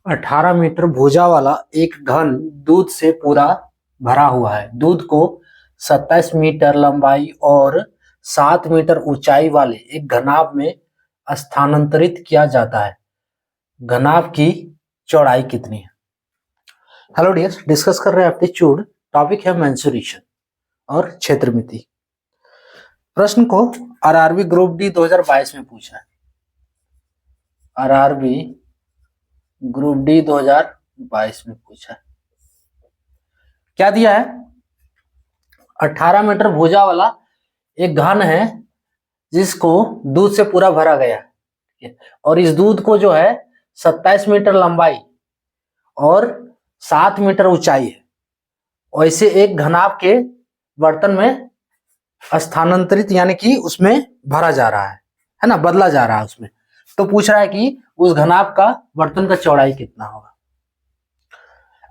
18 metre भुजा वाला एक घन दूध से पूरा भरा हुआ है। दूध को 27 मीटर लंबाई और 7 मीटर ऊंचाई वाले एक घनाभ में स्थानांतरित किया जाता है। घनाभ की चौड़ाई कितनी है? हेलो डियर्स, डिस्कस कर रहे हैं एप्टीट्यूड। टॉपिक है मेंसुरेशन और क्षेत्रमिति। प्रश्न को आरआरबी ग्रुप डी 2022 में पूछा है। आरआरबी ग्रुप डी 2022 में पूछा है। क्या दिया है? 18 मीटर भुजा वाला एक घन है जिसको दूध से पूरा भरा गया है और इस दूध को जो है 27 मीटर लंबाई और 7 मीटर ऊंचाई है, वैसे एक घनाभ के बर्तन में स्थानांतरित यानी कि उसमें भरा जा रहा है ना, बदला जा रहा है उसमें। तो पूछ रहा है कि उस घनाभ का बर्तन का चौड़ाई कितना होगा।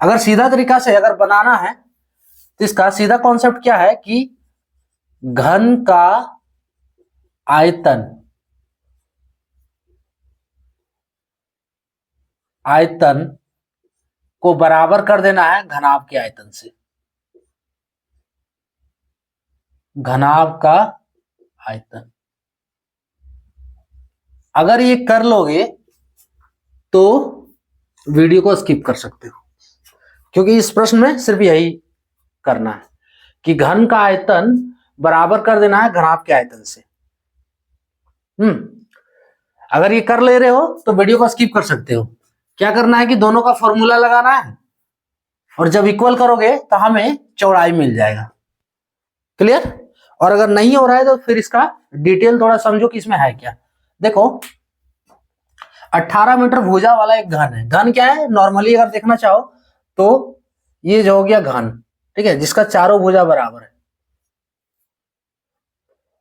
अगर सीधा तरीका से अगर बनाना है तो इसका सीधा कॉन्सेप्ट क्या है कि घन का आयतन को बराबर कर देना है घनाभ के आयतन से। घनाभ का आयतन अगर ये कर लोगे तो वीडियो को स्किप कर सकते हो, क्योंकि इस प्रश्न में सिर्फ यही करना है कि घन का आयतन बराबर कर देना है घनाभ के आयतन से। अगर ये कर ले रहे हो तो वीडियो को स्किप कर सकते हो। क्या करना है कि दोनों का फॉर्मूला लगाना है और जब इक्वल करोगे तो हमें चौड़ाई मिल जाएगा। क्लियर? और अगर नहीं हो रहा है तो फिर इसका डिटेल थोड़ा समझो कि इसमें है क्या। देखो, 18 मीटर भुजा वाला एक घन है। घन क्या है? नॉर्मली अगर देखना चाहो तो ये जो हो गया घन, ठीक है, जिसका चारों भुजा बराबर है।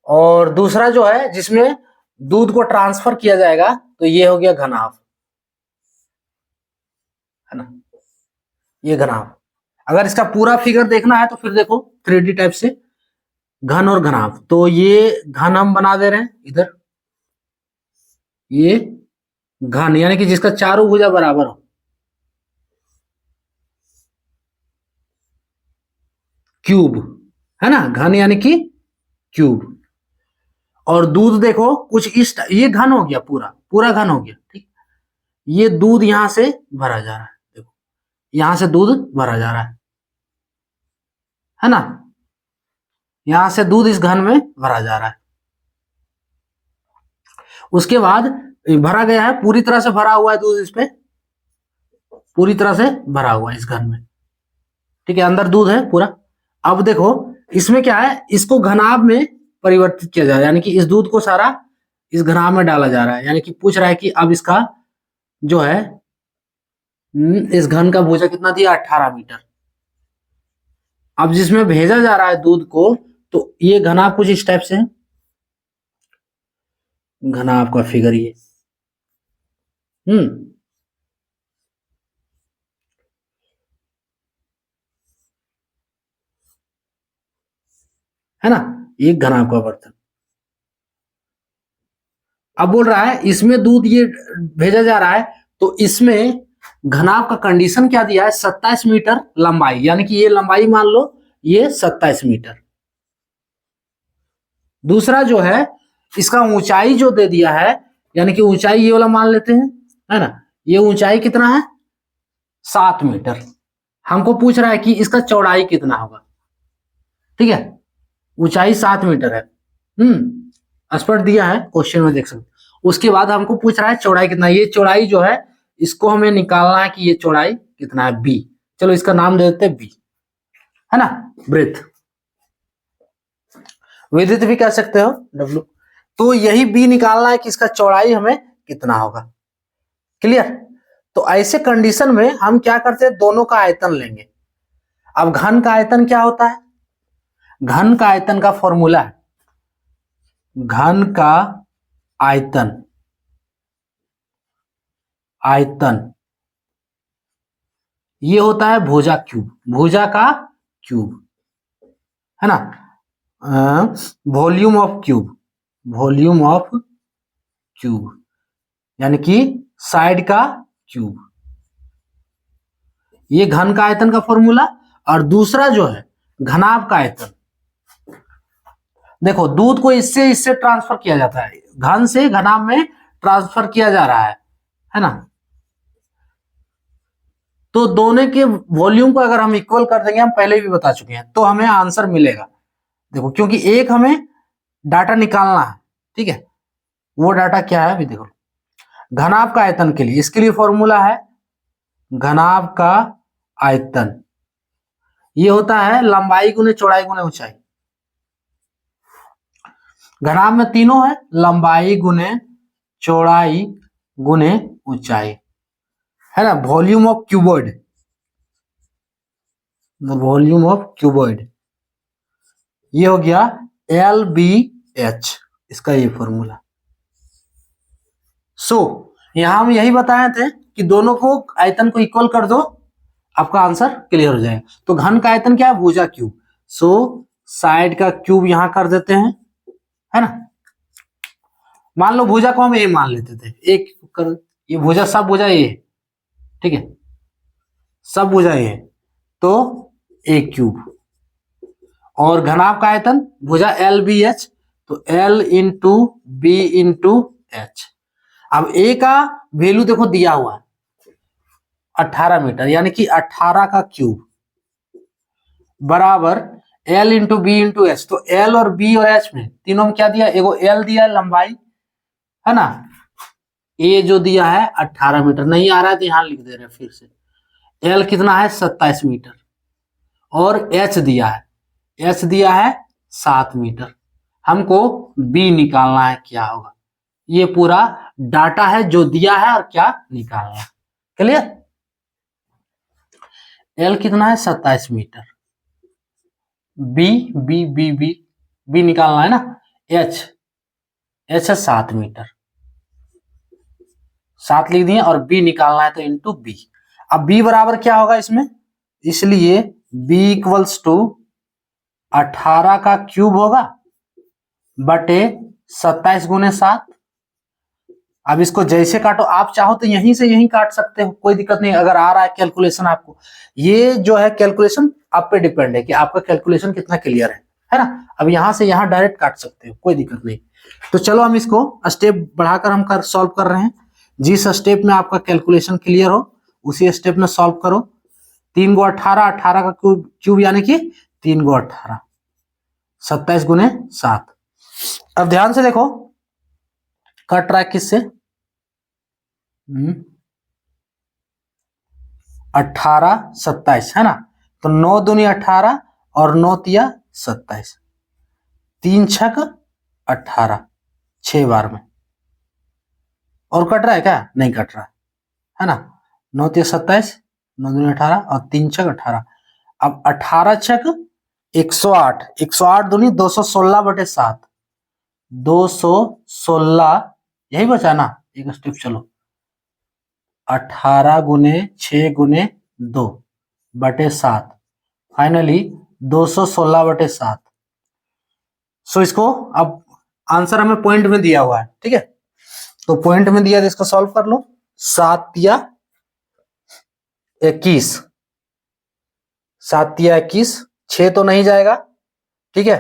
और दूसरा जो है जिसमें दूध को ट्रांसफर किया जाएगा तो ये हो गया घनाभ, है ना, ये घनाभ। अगर इसका पूरा फिगर देखना है तो फिर देखो 3D टाइप से घन और घनाभ। तो ये घन हम बना दे रहे हैं इधर, ये घन यानी कि जिसका चारों भुजा बराबर हो। क्यूब, है ना, घन यानी कि क्यूब। और दूध देखो कुछ इस, ये घन हो गया, पूरा घन हो गया, ठीक। ये दूध यहां से भरा जा रहा है, देखो यहां से दूध भरा जा रहा है ना, यहां से दूध इस घन में भरा जा रहा है। उसके बाद भरा गया है, पूरी तरह से भरा हुआ है दूध, इस पे पूरी तरह से भरा हुआ है इस घन में, ठीक है, अंदर दूध है पूरा। अब देखो इसमें क्या है, इसको घनाभ में परिवर्तित किया जा रहा है, यानी कि इस दूध को सारा इस घनाभ में डाला जा रहा है। यानी कि पूछ रहा है कि अब इसका जो है इस घन का भुजा कितना दिया? 18 मीटर। अब जिसमें भेजा जा रहा है दूध को, तो ये घनाभ कुछ इस टाइप से है, घनाभ का फिगर ये है ना, ये घनाभ का बर्तन। अब बोल रहा है इसमें दूध ये भेजा जा रहा है, तो इसमें घनाभ का कंडीशन क्या दिया है? 27 मीटर लंबाई, यानी कि ये लंबाई मान लो ये 27 मीटर। दूसरा जो है इसका ऊंचाई जो दे दिया है, यानी कि ऊंचाई ये वाला मान लेते हैं, है ना, ये ऊंचाई कितना है? 7 मीटर। हमको पूछ रहा है कि इसका चौड़ाई कितना होगा, ठीक है, ऊंचाई 7 मीटर है, स्पष्ट दिया है, क्वेश्चन में देख सकते। उसके बाद हमको पूछ रहा है चौड़ाई कितना। ये चौड़ाई जो है इसको हमें निकालना है कि ये चौड़ाई कितना है, बी। चलो इसका नाम दे देते हैं बी, है ना, ब्रेथ। विद्युत भी कह सकते हो, डब्ल्यू। तो यही बी निकालना है कि इसका चौड़ाई हमें कितना होगा। क्लियर? तो ऐसे कंडीशन में हम क्या करते हैं, दोनों का आयतन लेंगे। अब घन का आयतन क्या होता है? घन का आयतन का फॉर्मूला है, घन का आयतन, ये होता है भुजा क्यूब, भुजा का क्यूब, है ना, volume of cube, volume of cube यानी कि साइड का क्यूब। ये घन का आयतन का फॉर्मूला, और दूसरा जो है घनाभ का आयतन। देखो दूध को इससे इससे ट्रांसफर किया जाता है, घन से घनाभ में ट्रांसफर किया जा रहा है ना। तो दोनों के वॉल्यूम को अगर हम इक्वल कर देंगे, हम पहले भी बता चुके हैं, तो हमें आंसर मिलेगा। देखो क्योंकि एक हमें डाटा निकालना है, ठीक है, वो डाटा क्या है अभी देखो। घनाभ का आयतन के लिए, इसके लिए फॉर्मूला है घनाभ का आयतन, ये होता है लंबाई गुने चौड़ाई गुने ऊंचाई। घनाभ में तीनों है, लंबाई गुने चौड़ाई गुने ऊंचाई, है ना। Volume of cuboid, volume of cuboid, ये हो गया LBH, इसका ये फॉर्मूला। यहां हम यही बताए थे कि दोनों को आयतन को इक्वल कर दो, आपका आंसर क्लियर हो जाएगा। तो घन का आयतन क्या है, भुजा क्यूब। साइड का क्यूब यहां कर देते हैं, है ना। मान लो भुजा को हम ए मान लेते थे, एक कर, ये भुजा सब भुजा ए, ठीक है, सब भुजा ए, तो ए क्यूब। और घनाभ का आयतन भुजा LBH, तो L into B into H. अब ए का वैल्यू देखो दिया हुआ है 18 मीटर, यानी कि 18 का क्यूब बराबर L into B into H. तो L और B और H में तीनों में क्या दिया, एगो L दिया है लंबाई, है ना। ए जो दिया है 18 मीटर, नहीं आ रहा है तो यहां लिख दे रहे हैं फिर से। L कितना है 27 मीटर, और H दिया है, H दिया है 7 मीटर। हमको B निकालना है, क्या होगा। ये पूरा डाटा है जो दिया है और क्या निकालना है, क्लियर। L कितना है 27 metre, B B B B B निकालना है ना, H है 7 मीटर, 7 लिख दिए, और B निकालना है तो इंटू B। अब B बराबर क्या होगा इसमें, इसलिए B इक्वल्स टू 18 का क्यूब होगा बटे 27 गुने 7। अब इसको जैसे काटो, आप चाहो तो यहीं से यहीं काट सकते हो, कोई दिक्कत नहीं। अगर आ रहा है कैलकुलेशन आपको, ये जो है कैलकुलेशन आप पे डिपेंड है कि आपका कैलकुलेशन कितना क्लियर है ना। अब यहां से यहां डायरेक्ट काट सकते हो, कोई दिक्कत नहीं। तो चलो हम इसको स्टेप बढ़ाकर हम सॉल्व कर रहे हैं। जिस स्टेप में आपका कैलकुलेशन क्लियर हो उसी स्टेप में सॉल्व करो। 3 गो 18, 18 का क्यूब यानी कि 3 गो 18, 27 गुने 7। अब ध्यान से देखो कट रहा है किससे, 18 27, है ना। तो 9 दूनी 18 और 9 तिया 27, 3 छक 18, 6 बार में। और कट रहा है क्या, नहीं कट रहा है ना। 9 तिया 27, 9 दूनी 18 और 3 छक 18। अब 18 छक 108, 108 दूनी 216 बटे 7, 216, यही बचा ना। एक स्टेप चलो, 18 गुने 6 गुने 2 बटे 7, फाइनली 216 बटे 7। इसको अब आंसर हमें पॉइंट में दिया हुआ है, ठीक है। तो पॉइंट में दिया, इसको सॉल्व कर लो। 7 या 21, 7 या 21, 6 तो नहीं जाएगा, ठीक है।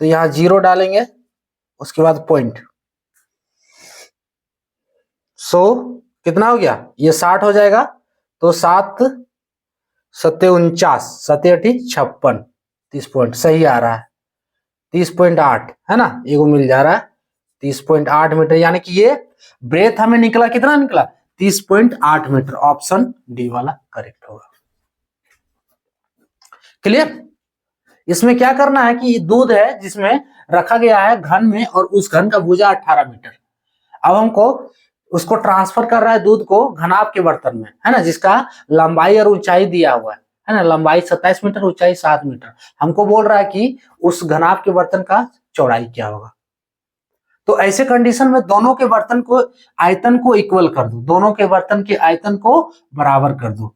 तो यहां 0 डालेंगे, उसके बाद पॉइंट। कितना हो गया, ये 60 हो जाएगा। तो 7 7 49, 7 8 56, 30 पॉइंट सही आ रहा है। 30.8 है ना, एगो मिल जा रहा है 30.8 मीटर, यानी कि ये ब्रेथ हमें निकला, कितना निकला 30.8 मीटर। ऑप्शन डी वाला करेक्ट होगा, क्लियर। इसमें क्या करना है कि दूध है जिसमें रखा गया है घन में, और उस घन का भुजा 18 मीटर। अब हमको उसको ट्रांसफर कर रहा है दूध को घनाभ के बर्तन में, है ना, जिसका लंबाई और ऊंचाई दिया हुआ है ना। लंबाई 27 मीटर, ऊंचाई 7 मीटर। हमको बोल रहा है कि उस घनाभ के बर्तन का चौड़ाई क्या होगा। तो ऐसे कंडीशन में दोनों के बर्तन को आयतन को इक्वल कर दो, दोनों के बर्तन के आयतन को बराबर कर दो।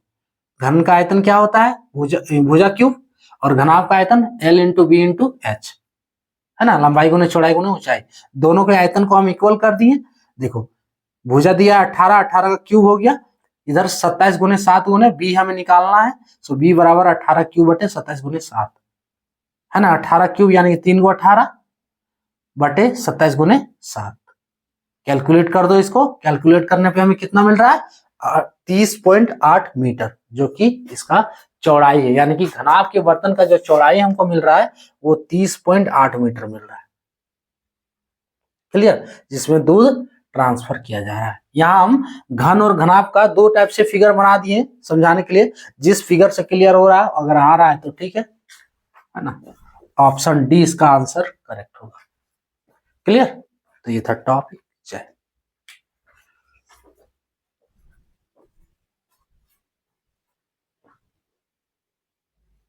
घन का आयतन क्या होता है, भुजा क्यूब, और घनाभ का आयतन L into B into H, है ना। लंबाई गुने चौड़ाई गुने ऊंचाई, दोनों के आयतन को हम इक्वल कर दिए। देखो भुजा दिया 18, 18 का क्यूब हो गया इधर 27 गुने 7 गुने बी हमें निकालना है। सो बी बराबर 18 क्यूब बटे 27 गुने 7 है ना। 18 क्यूब यानी कि 3 को 18 बटे 27 गुने 7। कैलकुलेट कर दो इसको। कैलकुलेट करने पे हमें कितना मिल रहा है 30.8 मीटर, जो कि इसका चौड़ाई है। यानी कि घनाभ के बर्तन का जो चौड़ाई हमको मिल रहा है वो 30.8 मीटर मिल रहा है। क्लियर, जिसमें दूध ट्रांसफर किया जा रहा है। यहाँ हम घन और घनाभ का दो टाइप से फिगर बना दिए समझाने के लिए। जिस फिगर से क्लियर हो रहा है, अगर आ रहा है तो ठीक है ना। ऑप्शन डी इसका आंसर करेक्ट होगा। क्लियर, तो ये था टॉपिक। जय